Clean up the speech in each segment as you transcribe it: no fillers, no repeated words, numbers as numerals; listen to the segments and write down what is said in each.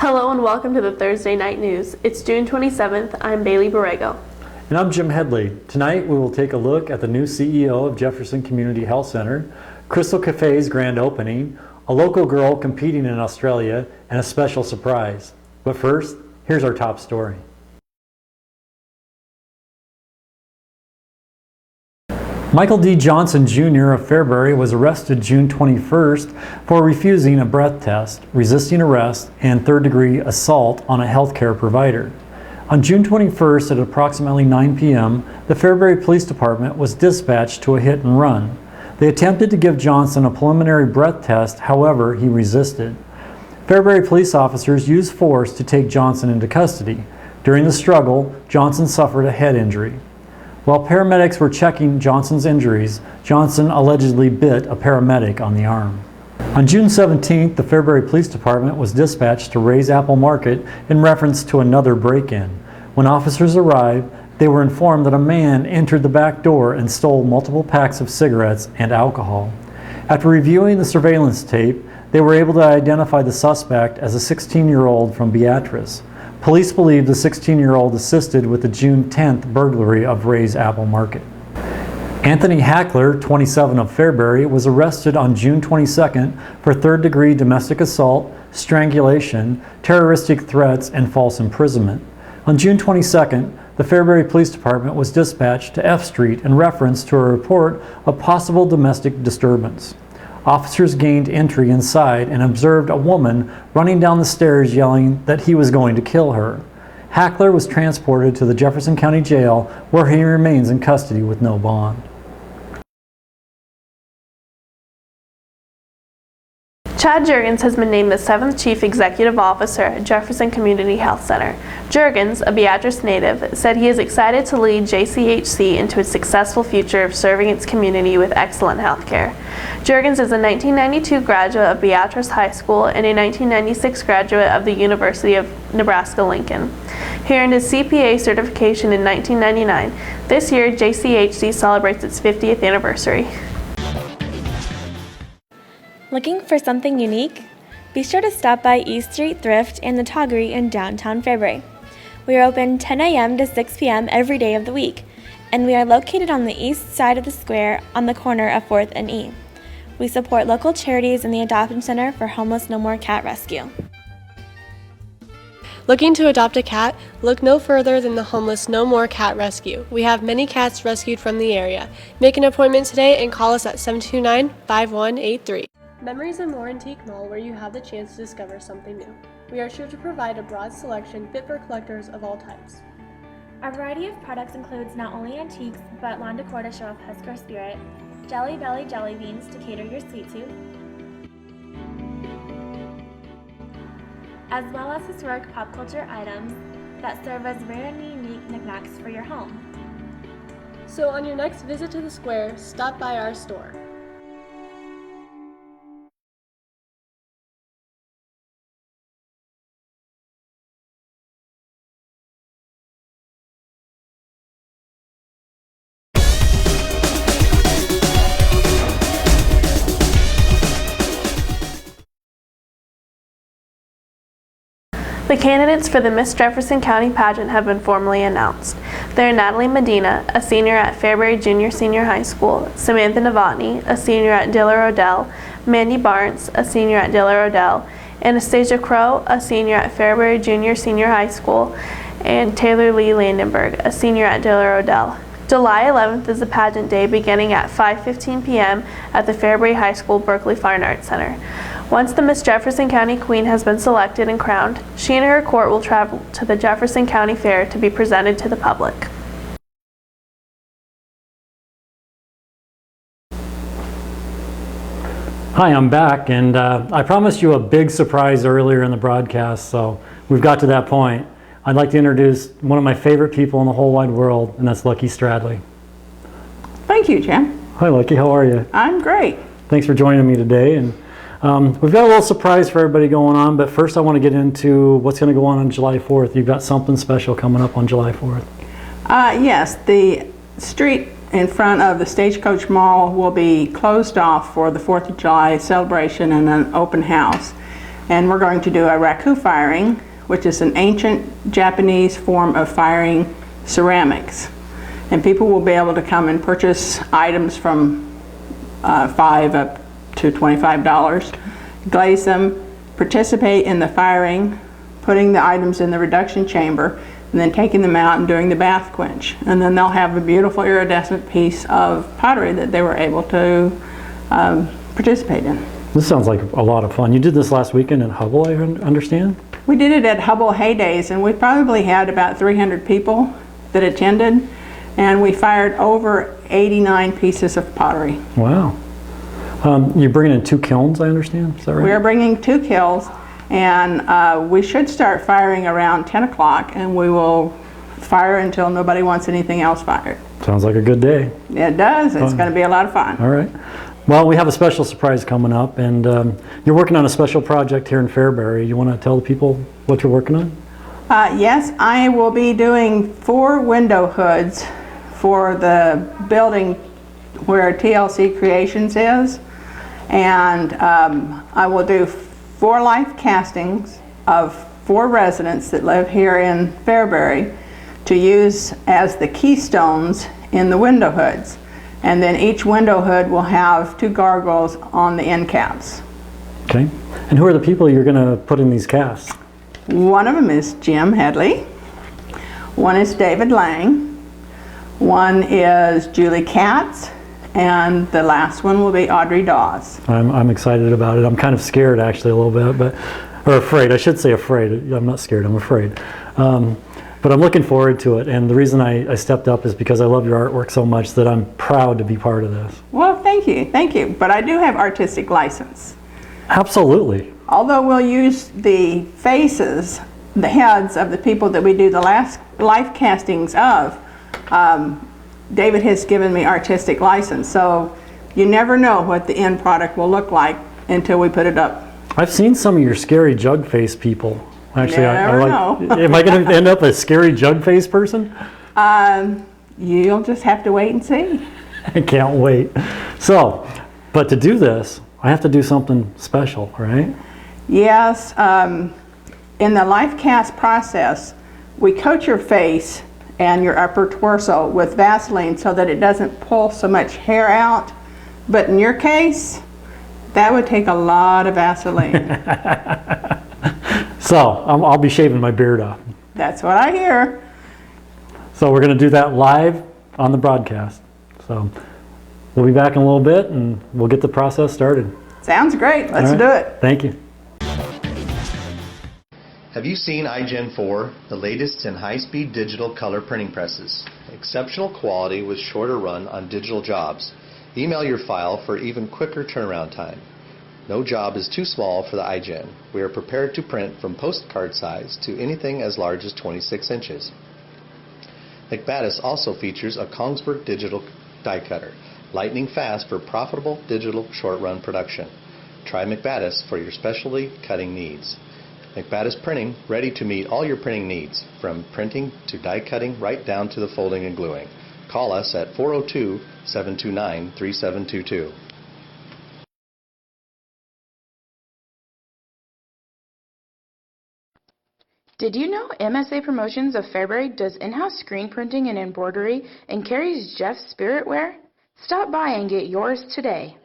Hello and welcome to the Thursday Night News. It's June 27th. I'm Bailey Borrego. And I'm Jim Headley. Tonight we will take a look at the new CEO of Jefferson Community Health Center, Crystal Cafe's grand opening, a local girl competing in Australia, and a special surprise. But first, here's our top story. Michael D. Johnson Jr. of Fairbury was arrested June 21st for refusing a breath test, resisting arrest, and third-degree assault on a healthcare provider. On June 21st at approximately 9 p.m., the Fairbury Police Department was dispatched to a hit and run. They attempted to give Johnson a preliminary breath test, however, he resisted. Fairbury police officers used force to take Johnson into custody. During the struggle, Johnson suffered a head injury. While paramedics were checking Johnson's injuries, Johnson allegedly bit a paramedic on the arm. On June 17th, the Fairbury Police Department was dispatched to Ray's Apple Market in reference to another break-in. When officers arrived, they were informed that a man entered the back door and stole multiple packs of cigarettes and alcohol. After reviewing the surveillance tape, they were able to identify the suspect as a 16-year-old from Beatrice. Police believe the 16-year-old assisted with the June 10th burglary of Ray's Apple Market. Anthony Hackler, 27 of Fairbury, was arrested on June 22nd for third-degree domestic assault, strangulation, terroristic threats, and false imprisonment. On June 22nd, the Fairbury Police Department was dispatched to F Street in reference to a report of possible domestic disturbance. Officers gained entry inside and observed a woman running down the stairs yelling that he was going to kill her. Hackler was transported to the Jefferson County Jail, where he remains in custody with no bond. Chad Jurgens has been named the 7th Chief Executive Officer at Jefferson Community Health Center. Jurgens, a Beatrice native, said he is excited to lead JCHC into its successful future of serving its community with excellent health care. Jurgens is a 1992 graduate of Beatrice High School and a 1996 graduate of the University of Nebraska-Lincoln. He earned his CPA certification in 1999. This year, JCHC celebrates its 50th anniversary. Looking for something unique? Be sure to stop by East Street Thrift and the Toggery in downtown Fairbury. We are open 10 a.m. to 6 p.m. every day of the week, and we are located on the east side of the square on the corner of 4th and E. We support local charities and the Adoption Center for Homeless No More Cat Rescue. Looking to adopt a cat? Look no further than the Homeless No More Cat Rescue. We have many cats rescued from the area. Make an appointment today and call us at 729-5183. Memories and More Antique Mall, where you have the chance to discover something new. We are sure to provide a broad selection fit for collectors of all types. Our variety of products includes not only antiques, but lawn decor to show off Husker spirit, Jelly Belly jelly beans to cater your sweet tooth, as well as historic pop culture items that serve as rare and unique knickknacks for your home. So on your next visit to the square, stop by our store. The candidates for the Miss Jefferson County pageant have been formally announced. They are Natalie Medina, a senior at Fairbury Junior High School, Samantha Novotny, a senior at Diller Odell, Mandy Barnes, a senior at Diller Odell, Anastasia Crow, a senior at Fairbury Junior High School, and Taylor Lee Landenberg, a senior at Diller Odell. July 11th is the pageant day beginning at 5:15 p.m. at the Fairbury High School Berkeley Fine Arts Center. Once the Miss Jefferson County Queen has been selected and crowned, she and her court will travel to the Jefferson County Fair to be presented to the public. Hi, I'm back, and I promised you a big surprise earlier in the broadcast, so we've got to that point. I'd like to introduce one of my favorite people in the whole wide world, and that's Lucky Stradley. Thank you, Jim. Hi, Lucky. How are you? I'm great. Thanks for joining me today. And we've got a little surprise for everybody going on, but first I want to get into what's going to go on July 4th. You've got something special coming up on July 4th. Yes, the street in front of the Stagecoach Mall will be closed off for the 4th of July celebration and an open house. And we're going to do a raku firing, which is an ancient Japanese form of firing ceramics. And people will be able to come and purchase items from $5 up to $25, glaze them, participate in the firing, putting the items in the reduction chamber, and then taking them out and doing the bath quench. And then they'll have a beautiful iridescent piece of pottery that they were able to participate in. This sounds like a lot of fun. You did this last weekend at Hubble, I understand? We did it at Hubble Heydays, and we probably had about 300 people that attended, and we fired over 89 pieces of pottery. Wow. You're bringing in 2 kilns, I understand? Is that right? We are bringing 2 kilns, and we should start firing around 10 o'clock, and we will fire until nobody wants anything else fired. Sounds like a good day. It does. It's going to be a lot of fun. All right. Well, we have a special surprise coming up, and you're working on a special project here in Fairbury. You want to tell the people what you're working on? Yes, I will be doing 4 window hoods for the building where TLC Creations is, and I will do 4 life castings of 4 residents that live here in Fairbury to use as the keystones in the window hoods. And then each window hood will have 2 gargoyles on the end caps. Okay. And who are the people you're going to put in these casts? One of them is Jim Headley. One is David Lang. One is Julie Katz. And the last one will be Audrey Dawes. I'm excited about it. I'm kind of scared actually a little bit, or afraid. I should say afraid. I'm not scared, I'm afraid. But I'm looking forward to it. And the reason I stepped up is because I love your artwork so much that I'm proud to be part of this. Well, thank you, thank you. But I do have artistic license. Absolutely. Although we'll use the faces, the heads of the people that we do the last life castings of, David has given me artistic license, so you never know what the end product will look like until we put it up. I've seen some of your scary jug face people. Actually, Never I know. Am I going to end up a scary jug face person? You'll just have to wait and see. I can't wait. So, but to do this, I have to do something special, right? Yes, in the life cast process, we coat your face and your upper torso with Vaseline so that it doesn't pull so much hair out. But in your case, that would take a lot of Vaseline. So I'll be shaving my beard off. That's what I hear. So we're going to do that live on the broadcast. So we'll be back in a little bit and we'll get the process started. Sounds great. Let's All right. do it. Thank you. Have you seen iGen 4, the latest in high-speed digital color printing presses? Exceptional quality with shorter run on digital jobs. Email your file for even quicker turnaround time. No job is too small for the iGen. We are prepared to print from postcard size to anything as large as 26 inches. McBaddis also features a Kongsberg digital die cutter, lightning fast for profitable digital short-run production. Try McBaddis for your specialty cutting needs. McBaddis Printing, ready to meet all your printing needs, from printing to die cutting right down to the folding and gluing. Call us at 402-729-3722. Did you know MSA Promotions of Fairbury does in-house screen printing and embroidery and carries Jeff's Spirit Wear? Stop by and get yours today.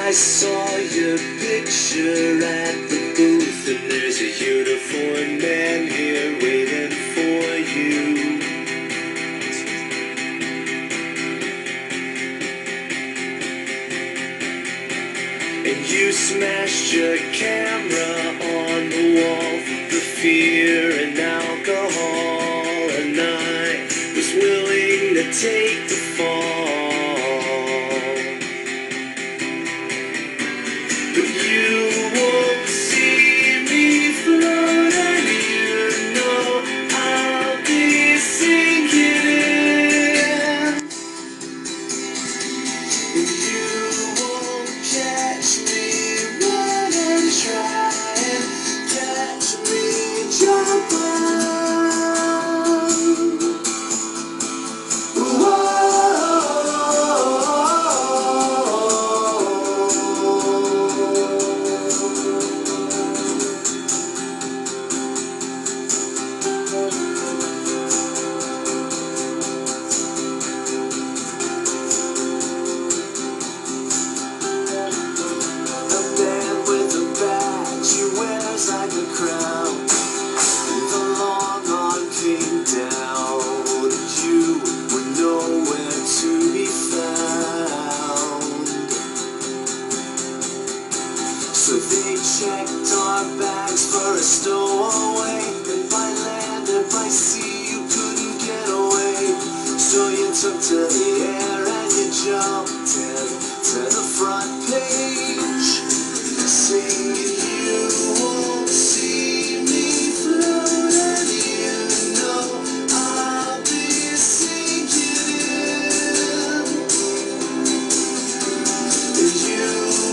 I saw your picture at the booth, and there's a uniformed man here waiting for you. And you smashed your camera on the wall for fear and alcohol, and I was willing to take the fall. But you won't see me float, and you know I'll be sinking in. And you won't catch me running, try and catch me jumping. So they checked our bags for a stowaway, and by land and by sea you couldn't get away. So you took to the air and you jumped in to the front page, singing you won't see me float, and you know I'll be sinking in. And you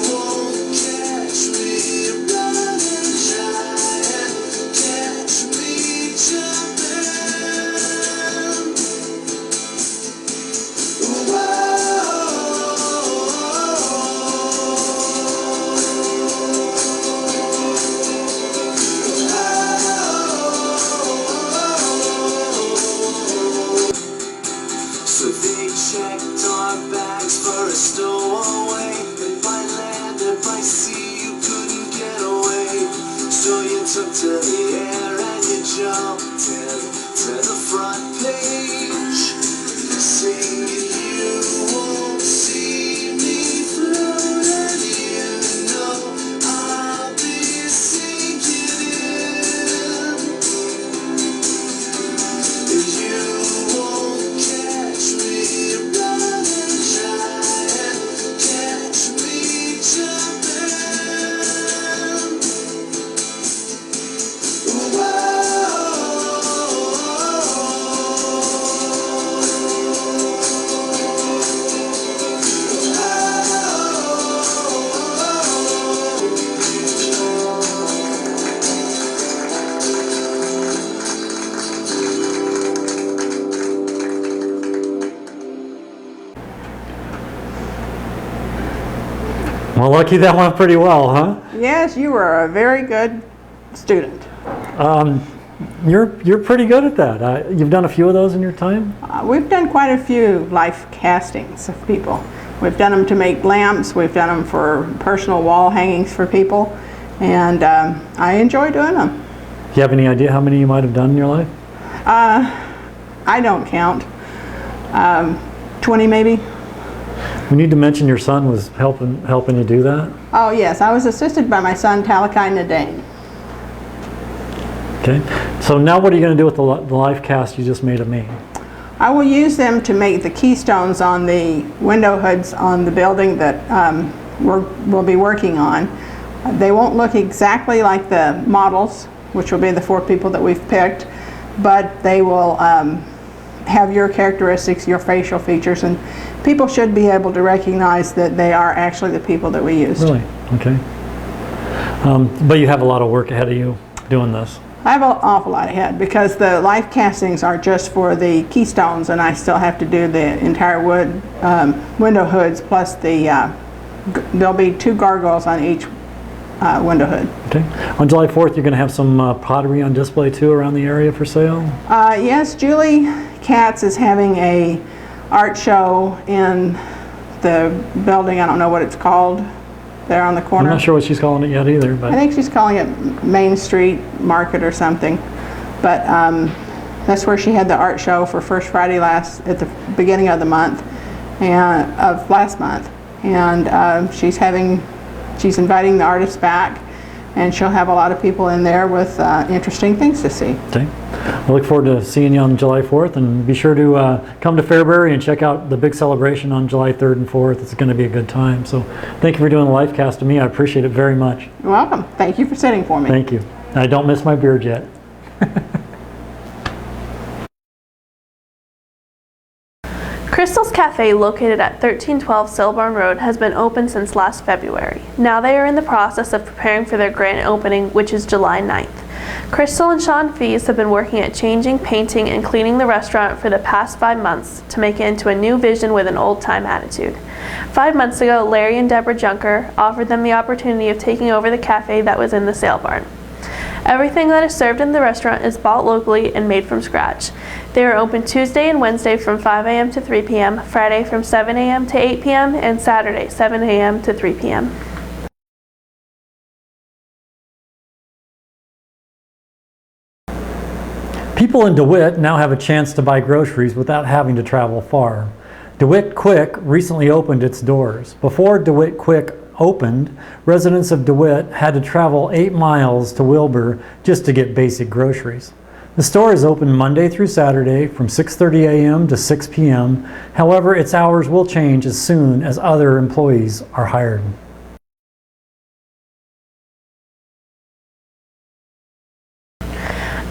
won't catch me running, try and catch me jumping. So they checked our bags for a stowaway, and by land and by sea you couldn't get away. So you took to the air and you jumped in to the front page, singing you won't see me float, and you know I'll be sinking in. And you won't catch me running, try and catch me jumping. Well, lucky that went pretty well, huh? Yes, you were a very good student. You're pretty good at that. You've done a few of those in your time? We've done quite a few life castings of people. We've done them to make lamps, we've done them for personal wall hangings for people, and I enjoy doing them. Do you have any idea how many you might have done in your life? I don't count. 20 maybe. We need to mention your son was helping you do that. Oh yes, I was assisted by my son Talakai Nadane. Okay. So now what are you going to do with the life cast you just made of me? I will use them to make the keystones on the window hoods on the building that we'll be working on. They won't look exactly like the models, which will be the 4 people that we've picked, but they will have your characteristics, your facial features, and people should be able to recognize that they are actually the people that we used. Really? Okay. But you have a lot of work ahead of you doing this. I have an awful lot ahead because the life castings are just for the keystones, and I still have to do the entire wood window hoods, plus there'll be 2 gargoyles on each window hood. Okay. On July 4th, you're going to have some pottery on display too around the area for sale? Yes, Julie Katz is having a art show in the building. I don't know what it's called. there on the I'm corner. not sure what she's calling it yet either, I but think she's calling it Main Street Market or something. But that's where she had the art show for First Friday at the beginning of the month, of last month. And she's inviting the artists back, and she'll have a lot of people in there with interesting things to see. okay. I look forward to seeing you on July 4th, and be sure to come to Fairbury and check out the big celebration on July 3rd and 4th. It's going to be a good time. So thank you for doing the live cast to me. I appreciate it very much. You're welcome. Thank you for sitting for me. Thank you. I don't miss my beard yet. Crystal's Cafe, located at 1312 Silbarn Road, has been open since last February. Now they are in the process of preparing for their grand opening, which is July 9th. Crystal and Sean Fees have been working at changing, painting, and cleaning the restaurant for the past 5 months to make it into a new vision with an old-time attitude. 5 months ago, Larry and Deborah Junker offered them the opportunity of taking over the cafe that was in the sale barn. Everything that is served in the restaurant is bought locally and made from scratch. They are open Tuesday and Wednesday from 5 a.m. to 3 p.m., Friday from 7 a.m. to 8 p.m., and Saturday 7 a.m. to 3 p.m. People in DeWitt now have a chance to buy groceries without having to travel far. DeWitt Quick recently opened its doors. Before DeWitt Quick opened, residents of DeWitt had to travel 8 miles to Wilbur just to get basic groceries. The store is open Monday through Saturday from 6:30 a.m. to 6 p.m. However, its hours will change as soon as other employees are hired.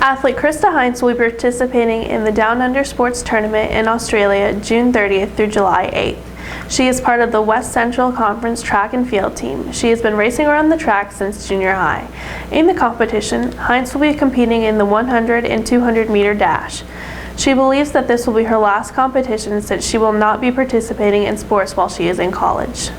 Athlete Krista Heinz will be participating in the Down Under Sports Tournament in Australia June 30th through July 8th. She is part of the West Central Conference track and field team. She has been racing around the track since junior high. In the competition, Heinz will be competing in the 100 and 200 meter dash. She believes that this will be her last competition since she will not be participating in sports while she is in college.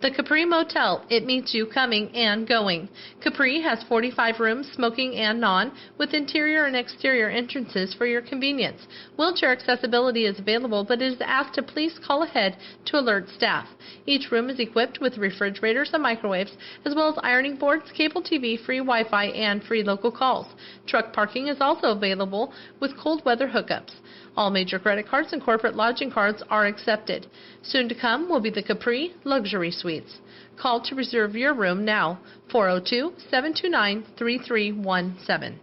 The Capri Motel. It meets you coming and going. Capri has 45 rooms, smoking and non, with interior and exterior entrances for your convenience. Wheelchair accessibility is available, but it is asked to please call ahead to alert staff. Each room is equipped with refrigerators and microwaves, as well as ironing boards, cable TV, free Wi-Fi, and free local calls. Truck parking is also available with cold weather hookups. All major credit cards and corporate lodging cards are accepted. Soon to come will be the Capri Luxury Suites. Call to reserve your room now, 402-729-3317.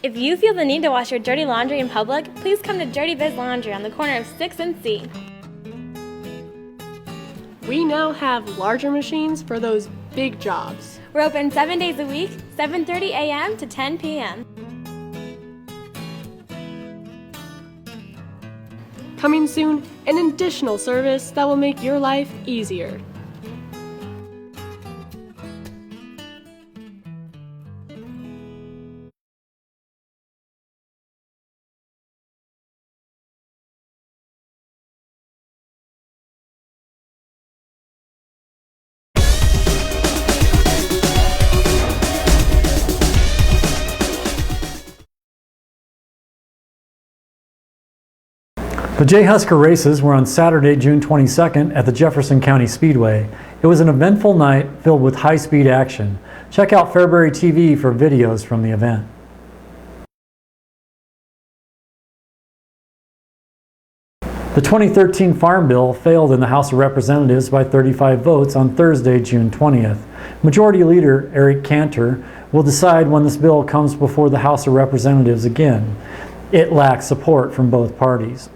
If you feel the need to wash your dirty laundry in public, please come to Dirty Biz Laundry on the corner of 6th and C. We now have larger machines for those big jobs. We're open 7 days a week, 7:30 a.m. to 10 p.m. Coming soon, an additional service that will make your life easier. The Jay Husker races were on Saturday, June 22nd at the Jefferson County Speedway. It was an eventful night filled with high-speed action. Check out Fairbury TV for videos from the event. The 2013 Farm Bill failed in the House of Representatives by 35 votes on Thursday, June 20th. Majority Leader Eric Cantor will decide when this bill comes before the House of Representatives again. It lacks support from both parties.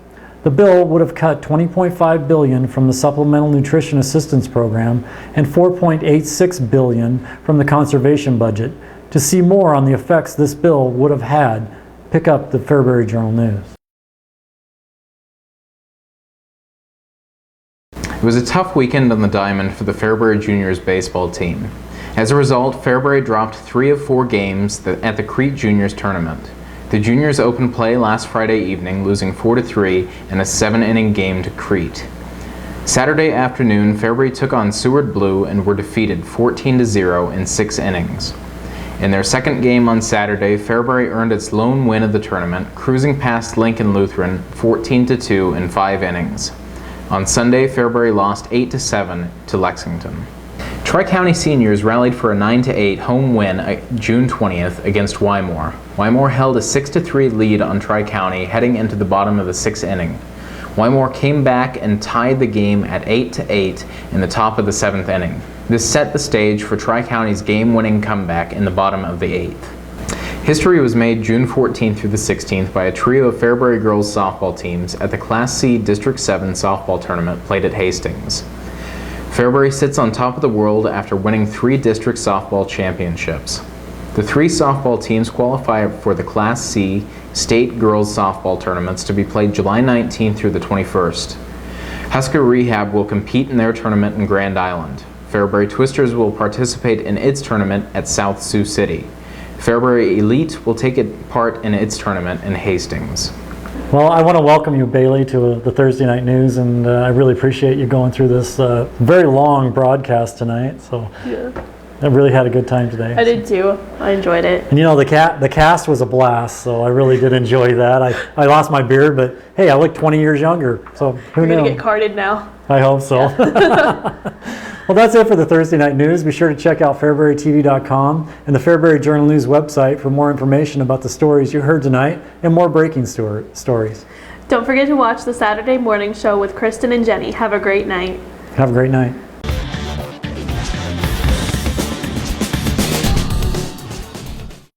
The bill would have cut $20.5 billion from the Supplemental Nutrition Assistance Program and $4.86 billion from the conservation budget. To see more on the effects this bill would have had, pick up the Fairbury Journal-News. It was a tough weekend on the diamond for the Fairbury Juniors baseball team. As a result, Fairbury dropped 3 of 4 games at the Crete Juniors tournament. The Juniors opened play last Friday evening, losing 4-3 in a 7-inning game to Crete. Saturday afternoon, Fairbury took on Seward Blue and were defeated 14-0 in 6 innings. In their second game on Saturday, Fairbury earned its lone win of the tournament, cruising past Lincoln Lutheran 14-2 in 5 innings. On Sunday, Fairbury lost 8-7 to Lexington. Tri-County seniors rallied for a 9-8 home win June 20th against Wymore. Wymore held a 6-3 lead on Tri-County heading into the bottom of the 6th inning. Wymore came back and tied the game at 8-8 in the top of the 7th inning. This set the stage for Tri-County's game-winning comeback in the bottom of the 8th. History was made June 14th through the 16th by a trio of Fairbury girls softball teams at the Class C District 7 softball tournament played at Hastings. Fairbury sits on top of the world after winning 3 district softball championships. The 3 softball teams qualify for the Class C State Girls Softball tournaments to be played July 19th through the 21st. Husker Rehab will compete in their tournament in Grand Island. Fairbury Twisters will participate in its tournament at South Sioux City. Fairbury Elite will take part in its tournament in Hastings. Well, I want to welcome you, Bailey, to the Thursday Night News, and I really appreciate you going through this very long broadcast tonight. So Yeah. I really had a good time today. I did too. I enjoyed it. And you know, the cast was a blast, so I really did enjoy that. I lost my beard, but hey, I look 20 years younger, so who You're knew? gonna get carded now. I hope so. Well, that's it for the Thursday Night News. Be sure to check out FairburyTV.com and the Fairbury Journal News website for more information about the stories you heard tonight and more breaking stories. Don't forget to watch the Saturday morning show with Kristen and Jenny. Have a great night. Have a great night.